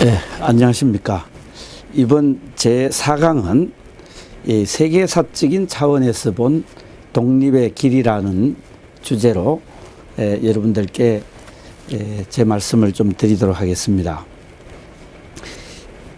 네, 안녕하십니까. 이번 제4강은 세계사적인 차원에서 본 독립의 길이라는 주제로 여러분들께 제 말씀을 좀 드리도록 하겠습니다.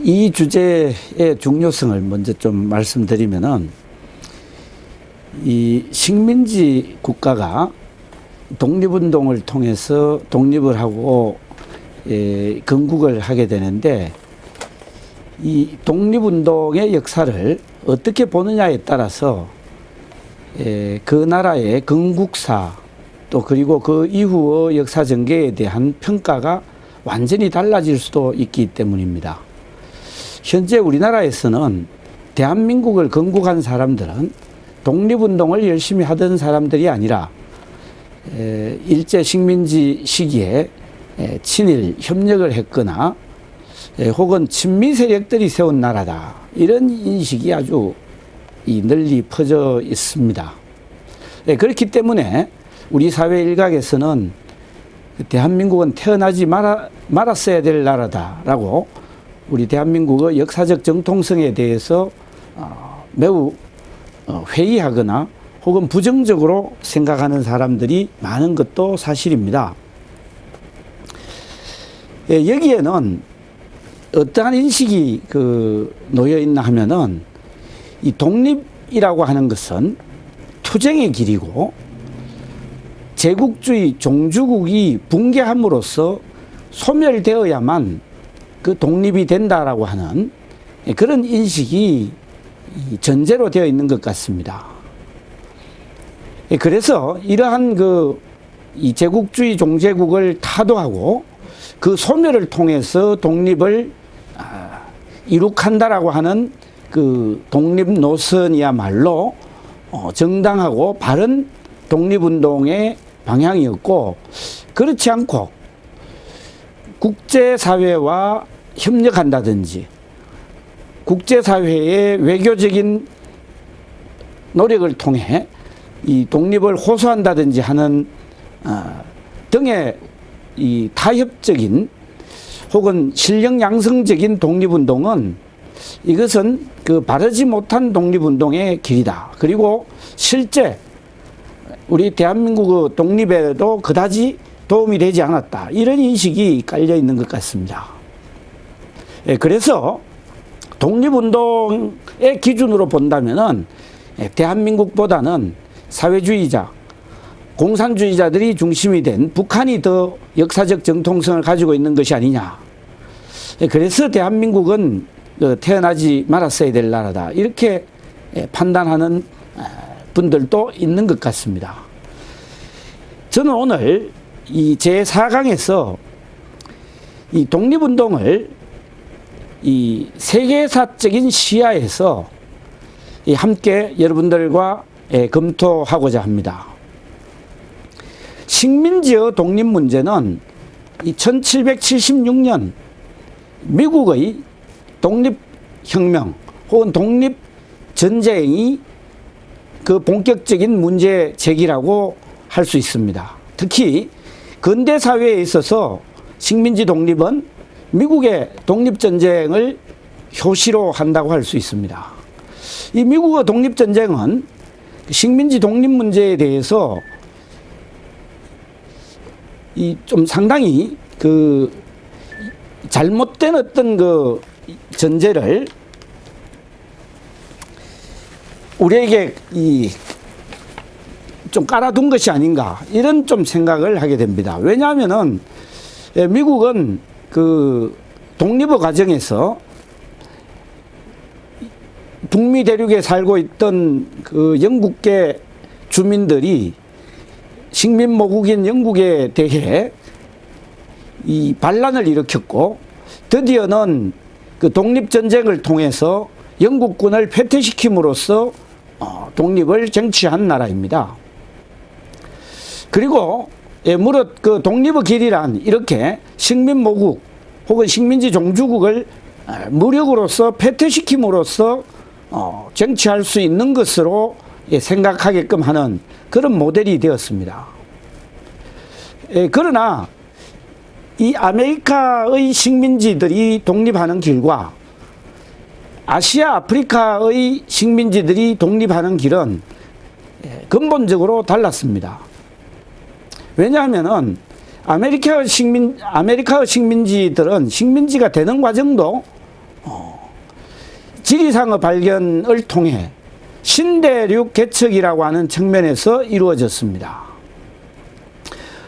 이 주제의 중요성을 먼저 좀 말씀드리면은, 이 식민지 국가가 독립운동을 통해서 독립을 하고 건국을 하게 되는데, 이 독립운동의 역사를 어떻게 보느냐에 따라서 그 나라의 건국사 또 그리고 그 이후의 역사 전개에 대한 평가가 완전히 달라질 수도 있기 때문입니다. 현재 우리나라에서는 대한민국을 건국한 사람들은 독립운동을 열심히 하던 사람들이 아니라 일제 식민지 시기에 친일 협력을 했거나 혹은 친미 세력들이 세운 나라다, 이런 인식이 아주 널리 퍼져 있습니다. 그렇기 때문에 우리 사회 일각에서는 대한민국은 태어나지 말았어야 될 나라다라고 우리 대한민국의 역사적 정통성에 대해서 매우 회의하거나 혹은 부정적으로 생각하는 사람들이 많은 것도 사실입니다. 여기에는 어떠한 인식이 놓여 있나 하면은, 이 독립이라고 하는 것은 투쟁의 길이고 제국주의 종주국이 붕괴함으로써 소멸되어야만 그 독립이 된다라고 하는 그런 인식이 전제로 되어 있는 것 같습니다. 그래서 이러한 이 제국주의 종제국을 타도하고 그 소멸을 통해서 독립을 이룩한다라고 하는 그 독립 노선이야말로 정당하고 바른 독립운동의 방향이었고, 그렇지 않고 국제사회와 협력한다든지 국제사회의 외교적인 노력을 통해 이 독립을 호소한다든지 하는 등의 이 타협적인 혹은 실력 양성적인 독립운동은, 이것은 바르지 못한 독립운동의 길이다. 그리고 실제 우리 대한민국의 독립에도 그다지 도움이 되지 않았다, 이런 인식이 깔려 있는 것 같습니다. 그래서 독립운동의 기준으로 본다면은 대한민국보다는 사회주의자, 공산주의자들이 중심이 된 북한이 더 역사적 정통성을 가지고 있는 것이 아니냐. 그래서 대한민국은 태어나지 말았어야 될 나라다, 이렇게 판단하는 분들도 있는 것 같습니다. 저는 오늘 이 제4강에서 이 독립운동을 이 세계사적인 시야에서 함께 여러분들과 검토하고자 합니다. 식민지의 독립 문제는 이 1776년 미국의 독립혁명 혹은 독립전쟁이 그 본격적인 문제 제기라고 할 수 있습니다. 특히 근대사회에 있어서 식민지 독립은 미국의 독립전쟁을 효시로 한다고 할 수 있습니다. 이 미국의 독립전쟁은 식민지 독립 문제에 대해서 좀 상당히 잘못된 어떤 전제를 우리에게 좀 깔아둔 것이 아닌가, 이런 좀 생각을 하게 됩니다. 왜냐하면은 미국은 독립의 과정에서 북미 대륙에 살고 있던 영국계 주민들이 식민모국인 영국에 대해 이 반란을 일으켰고, 드디어는 독립전쟁을 통해서 영국군을 패퇴시킴으로써 독립을 쟁취한 나라입니다. 그리고 무릇 독립의 길이란 이렇게 식민모국 혹은 식민지 종주국을 무력으로서 패퇴시킴으로써 쟁취할 수 있는 것으로 생각하게끔 하는 그런 모델이 되었습니다. 그러나 이 아메리카의 식민지들이 독립하는 길과 아시아, 아프리카의 식민지들이 독립하는 길은 근본적으로 달랐습니다. 왜냐하면은 아메리카의 식민지들은 식민지가 되는 과정도 지리상의 발견을 통해 신대륙 개척이라고 하는 측면에서 이루어졌습니다.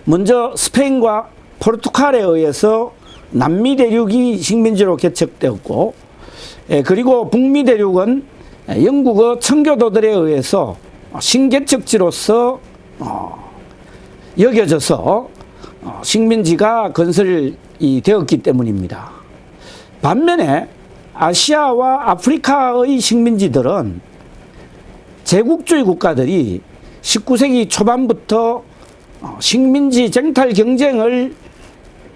먼저 스페인과 포르투갈에 의해서 남미 대륙이 식민지로 개척되었고, 그리고 북미 대륙은 영국의 청교도들에 의해서 신개척지로서 여겨져서 식민지가 건설이 되었기 때문입니다. 반면에 아시아와 아프리카의 식민지들은 제국주의 국가들이 19세기 초반부터 식민지 쟁탈 경쟁을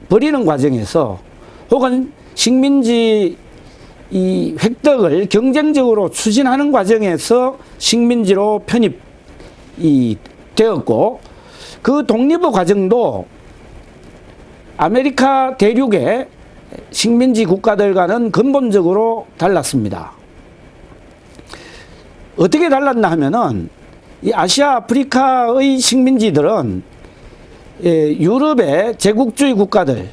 벌이는 과정에서 혹은 식민지 이 획득을 경쟁적으로 추진하는 과정에서 식민지로 편입이 되었고, 그 독립의 과정도 아메리카 대륙의 식민지 국가들과는 근본적으로 달랐습니다. 어떻게 달랐나 하면은 이 아시아 아프리카의 식민지들은 유럽의 제국주의 국가들,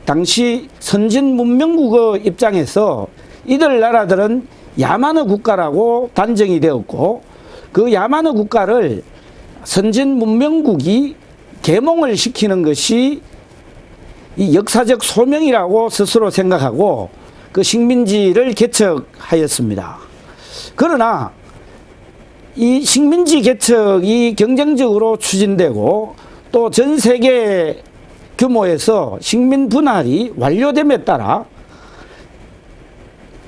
당시 선진 문명국의 입장에서 이들 나라들은 야만의 국가라고 단정이 되었고, 그 야만의 국가를 선진 문명국이 계몽을 시키는 것이 이 역사적 소명이라고 스스로 생각하고 그 식민지를 개척하였습니다. 그러나 이 식민지 개척이 경쟁적으로 추진되고 또 전 세계 규모에서 식민 분할이 완료됨에 따라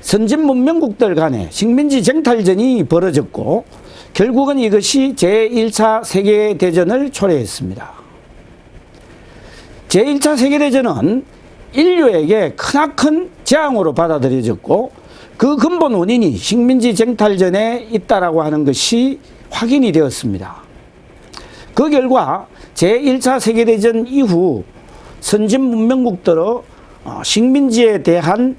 선진 문명국들 간에 식민지 쟁탈전이 벌어졌고, 결국은 이것이 제1차 세계대전을 초래했습니다. 제1차 세계대전은 인류에게 크나큰 재앙으로 받아들여졌고, 그 근본 원인이 식민지 쟁탈전에 있다라고 하는 것이 확인이 되었습니다. 그 결과 제1차 세계대전 이후 선진 문명국들의 식민지에 대한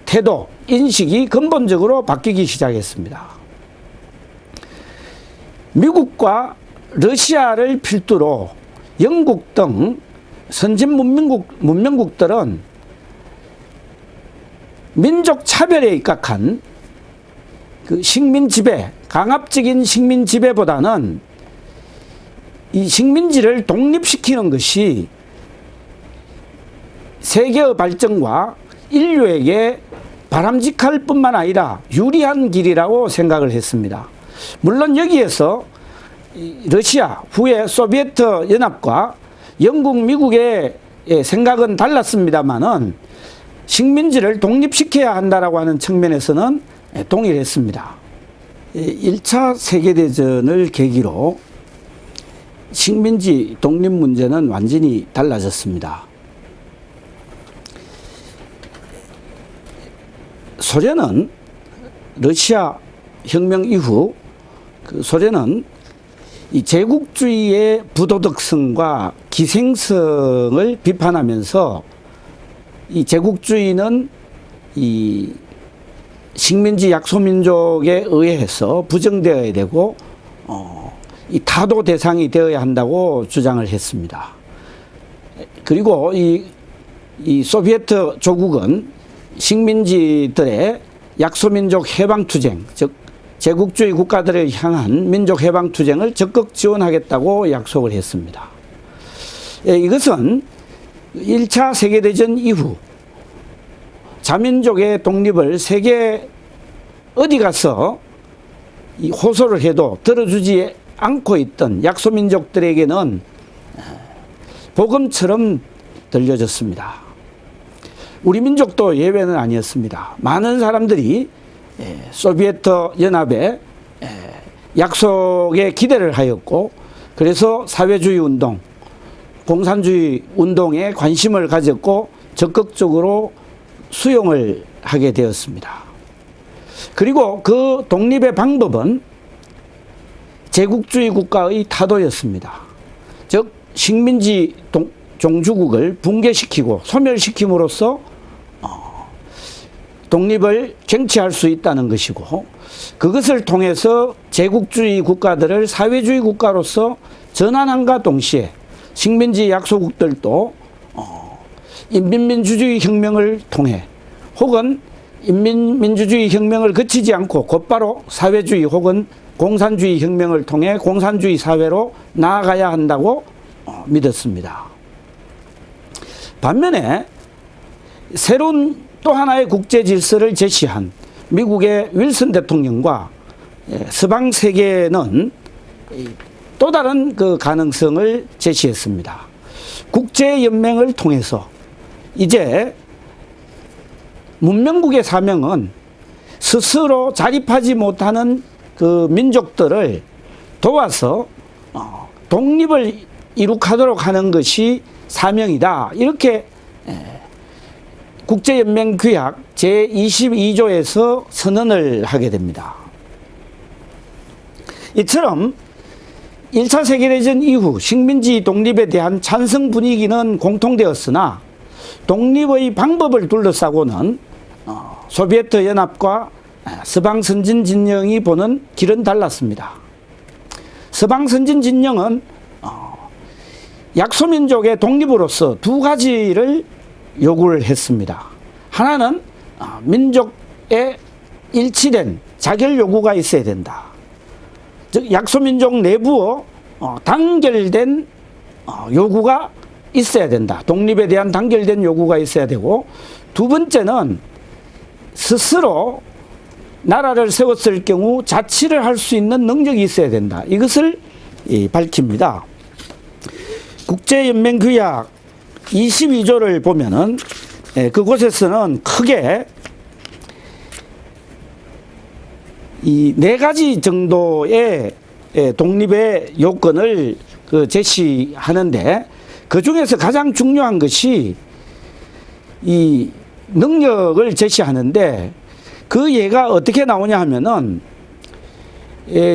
태도, 인식이 근본적으로 바뀌기 시작했습니다. 미국과 러시아를 필두로 영국 등 선진 문명국들은 민족 차별에 입각한 그 식민 지배, 강압적인 식민 지배보다는 이 식민지를 독립시키는 것이 세계의 발전과 인류에게 바람직할 뿐만 아니라 유리한 길이라고 생각을 했습니다. 물론 여기에서 러시아, 후에 소비에트 연합과 영국, 미국의 생각은 달랐습니다만은 식민지를 독립시켜야 한다라고 하는 측면에서는 동일했습니다. 1차 세계대전을 계기로 식민지 독립 문제는 완전히 달라졌습니다. 소련은 러시아 혁명 이후 소련은 이 제국주의의 부도덕성과 기생성을 비판하면서 이 제국주의는 이 식민지 약소민족에 의해서 부정되어야 되고 이 타도 대상이 되어야 한다고 주장을 했습니다. 그리고 이 소비에트 조국은 식민지들의 약소민족 해방투쟁, 즉 제국주의 국가들을 향한 민족 해방투쟁을 적극 지원하겠다고 약속을 했습니다. 이것은 1차 세계대전 이후 자민족의 독립을 세계 어디 가서 이 호소를 해도 들어주지 않고 있던 약소민족들에게는 복음처럼 들려졌습니다. 우리 민족도 예외는 아니었습니다. 많은 사람들이 소비에트 연합의 약속에 기대를 하였고, 그래서 사회주의 운동, 공산주의 운동에 관심을 가졌고 적극적으로 수용을 하게 되었습니다. 그리고 그 독립의 방법은 제국주의 국가의 타도였습니다. 즉 식민지 종주국을 붕괴시키고 소멸시킴으로써 독립을 쟁취할 수 있다는 것이고, 그것을 통해서 제국주의 국가들을 사회주의 국가로서 전환함과 동시에 식민지 약소국들도 인민민주주의 혁명을 통해 혹은 인민민주주의 혁명을 거치지 않고 곧바로 사회주의 혹은 공산주의 혁명을 통해 공산주의 사회로 나아가야 한다고 믿었습니다. 반면에 새로운 또 하나의 국제 질서를 제시한 미국의 윌슨 대통령과 서방 세계는 또 다른 그 가능성을 제시했습니다. 국제연맹을 통해서 이제 문명국의 사명은 스스로 자립하지 못하는 그 민족들을 도와서 독립을 이룩하도록 하는 것이 사명이다. 이렇게 국제연맹 규약 제22조에서 선언을 하게 됩니다. 이처럼 1차 세계대전 이후 식민지 독립에 대한 찬성 분위기는 공통되었으나 독립의 방법을 둘러싸고는 소비에트 연합과 서방 선진 진영이 보는 길은 달랐습니다. 서방 선진 진영은 약소민족의 독립으로서 두 가지를 요구를 했습니다. 하나는 민족의 일치된 자결 요구가 있어야 된다. 즉 약소민족 내부의 단결된 요구가 있어야 된다. 독립에 대한 단결된 요구가 있어야 되고, 두 번째는 스스로 나라를 세웠을 경우 자치를 할 수 있는 능력이 있어야 된다. 이것을 밝힙니다. 국제연맹규약 22조를 보면은 그곳에서는 크게 이 네 가지 정도의 독립의 요건을 제시하는데, 그 중에서 가장 중요한 것이 이 능력을 제시하는데, 그 예가 어떻게 나오냐 하면은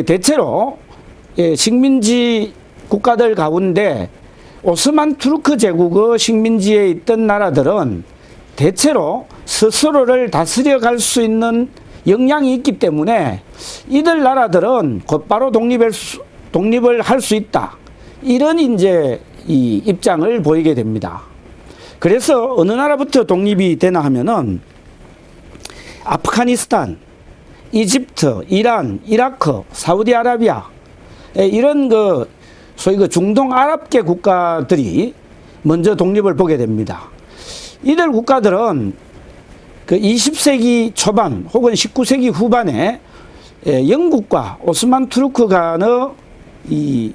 대체로 식민지 국가들 가운데 오스만 투르크 제국의 식민지에 있던 나라들은 대체로 스스로를 다스려 갈 수 있는 역량이 있기 때문에 이들 나라들은 곧바로 독립을 할 수 있다. 이런 이제 이 입장을 보이게 됩니다. 그래서 어느 나라부터 독립이 되나 하면은 아프가니스탄, 이집트, 이란, 이라크, 사우디아라비아 이런 소위 중동 아랍계 국가들이 먼저 독립을 보게 됩니다. 이들 국가들은 그 20세기 초반 혹은 19세기 후반에 영국과 오스만 투르크 간의 이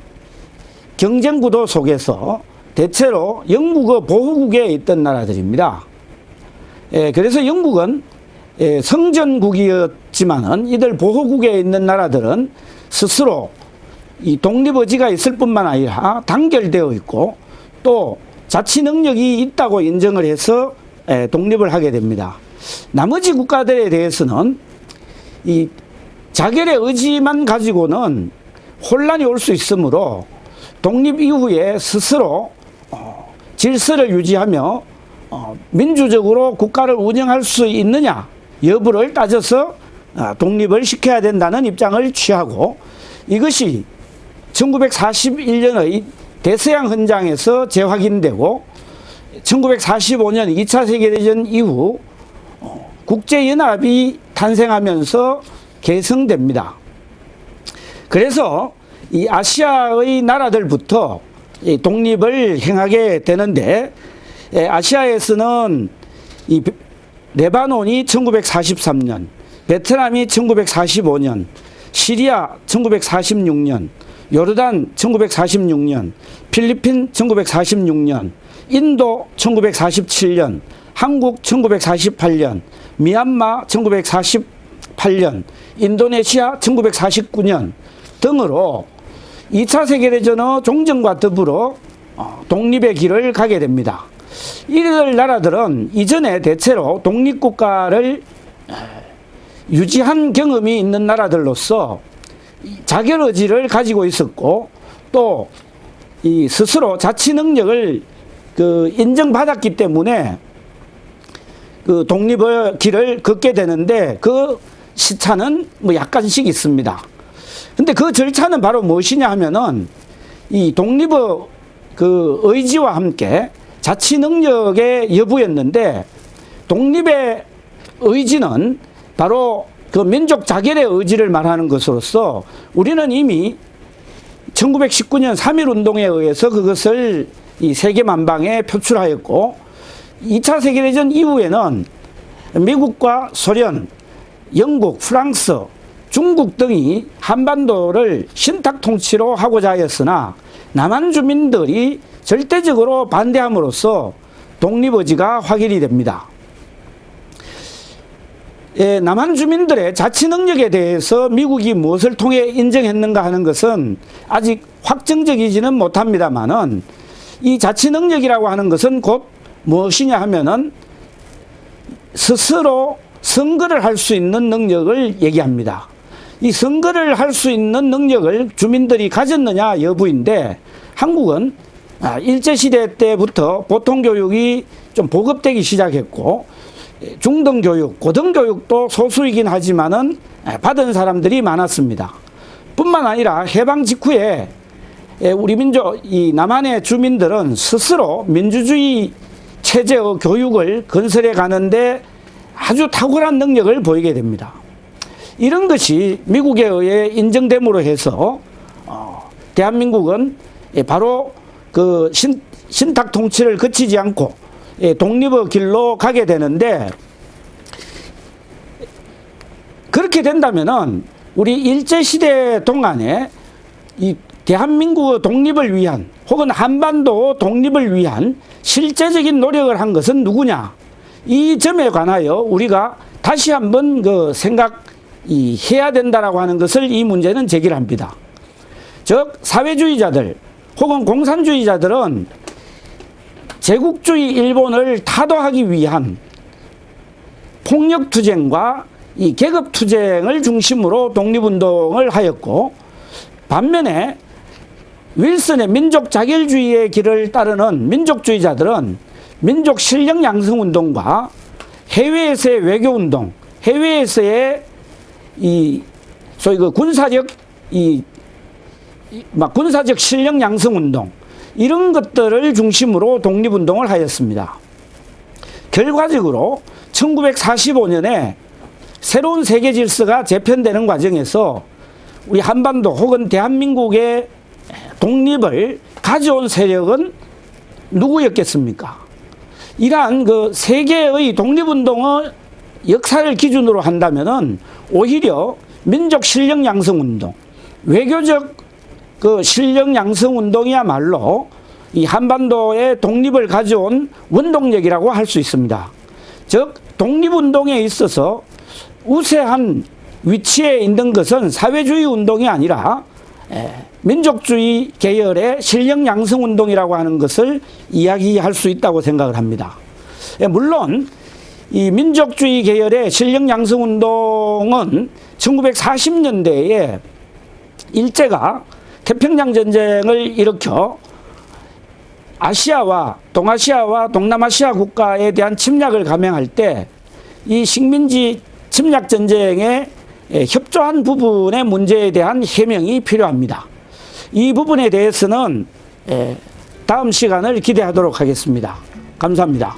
경쟁 구도 속에서 대체로 영국의 보호국에 있던 나라들입니다. 그래서 영국은 성전국이었지만은 이들 보호국에 있는 나라들은 스스로 이 독립 의지가 있을 뿐만 아니라 단결되어 있고 또 자치 능력이 있다고 인정을 해서 독립을 하게 됩니다. 나머지 국가들에 대해서는 이 자결의 의지만 가지고는 혼란이 올 수 있으므로 독립 이후에 스스로 질서를 유지하며 민주적으로 국가를 운영할 수 있느냐 여부를 따져서 독립을 시켜야 된다는 입장을 취하고, 이것이 1941년의 대서양 헌장에서 재확인되고 1945년 2차 세계대전 이후 국제연합이 탄생하면서 개성됩니다. 그래서 이 아시아의 나라들부터 이 독립을 행하게 되는데, 아시아에서는 이 레바논이 1943년, 베트남이 1945년, 시리아 1946년, 요르단 1946년, 필리핀 1946년, 인도 1947년, 한국 1948년, 미얀마 1948년, 인도네시아 1949년 등으로 2차 세계대전의 종전과 더불어 독립의 길을 가게 됩니다. 이들 나라들은 이전에 대체로 독립국가를 유지한 경험이 있는 나라들로서 자결의지를 가지고 있었고, 또 이 스스로 자치 능력을 인정받았기 때문에 그 독립의 길을 걷게 되는데 그 시차는 뭐 약간씩 있습니다. 근데 그 절차는 바로 무엇이냐 하면은 이 독립의 그 의지와 함께 자치 능력의 여부였는데, 독립의 의지는 바로 그 민족 자결의 의지를 말하는 것으로서 우리는 이미 1919년 3.1 운동에 의해서 그것을 이 세계 만방에 표출하였고, 2차 세계대전 이후에는 미국과 소련, 영국, 프랑스, 중국 등이 한반도를 신탁 통치로 하고자 하였으나 남한 주민들이 절대적으로 반대함으로써 독립의지가 확인이 됩니다. 남한 주민들의 자치 능력에 대해서 미국이 무엇을 통해 인정했는가 하는 것은 아직 확정적이지는 못합니다만은, 이 자치 능력이라고 하는 것은 곧 무엇이냐 하면은 스스로 선거를 할 수 있는 능력을 얘기합니다. 이 선거를 할 수 있는 능력을 주민들이 가졌느냐 여부인데, 한국은 일제시대 때부터 보통교육이 좀 보급되기 시작했고, 중등교육, 고등교육도 소수이긴 하지만은 받은 사람들이 많았습니다. 뿐만 아니라 해방 직후에 우리 민족, 이 남한의 주민들은 스스로 민주주의 체제의 교육을 건설해 가는데 아주 탁월한 능력을 보이게 됩니다. 이런 것이 미국에 의해 인정됨으로 해서 대한민국은 바로 그 신탁 통치를 거치지 않고 독립의 길로 가게 되는데, 그렇게 된다면은 우리 일제시대 동안에 이 대한민국의 독립을 위한 혹은 한반도 독립을 위한 실제적인 노력을 한 것은 누구냐, 이 점에 관하여 우리가 다시 한번 해야 된다라고 하는 것을 이 문제는 제기를 합니다. 즉 사회주의자들 혹은 공산주의자들은 제국주의 일본을 타도하기 위한 폭력투쟁과 이 계급투쟁을 중심으로 독립운동을 하였고, 반면에 윌슨의 민족 자결주의의 길을 따르는 민족주의자들은 민족 실력 양성 운동과 해외에서의 외교운동, 해외에서의 소위 군사적 군사적 실력 양성 운동, 이런 것들을 중심으로 독립운동을 하였습니다. 결과적으로 1945년에 새로운 세계 질서가 재편되는 과정에서 우리 한반도 혹은 대한민국의 독립을 가져온 세력은 누구였겠습니까? 이러한 세계의 독립운동의 역사를 기준으로 한다면은 오히려 민족 실력 양성 운동, 외교적 실력 양성 운동이야말로 이 한반도의 독립을 가져온 원동력이라고 할 수 있습니다. 즉 독립운동에 있어서 우세한 위치에 있는 것은 사회주의 운동이 아니라 민족주의 계열의 실력 양성 운동이라고 하는 것을 이야기할 수 있다고 생각을 합니다. 물론 이 민족주의 계열의 실력 양성 운동은 1940년대에 일제가 태평양 전쟁을 일으켜 아시아와 동아시아와 동남아시아 국가에 대한 침략을 감행할 때 이 식민지 침략 전쟁에 협조한 부분의 문제에 대한 해명이 필요합니다. 이 부분에 대해서는 다음 시간을 기대하도록 하겠습니다. 감사합니다.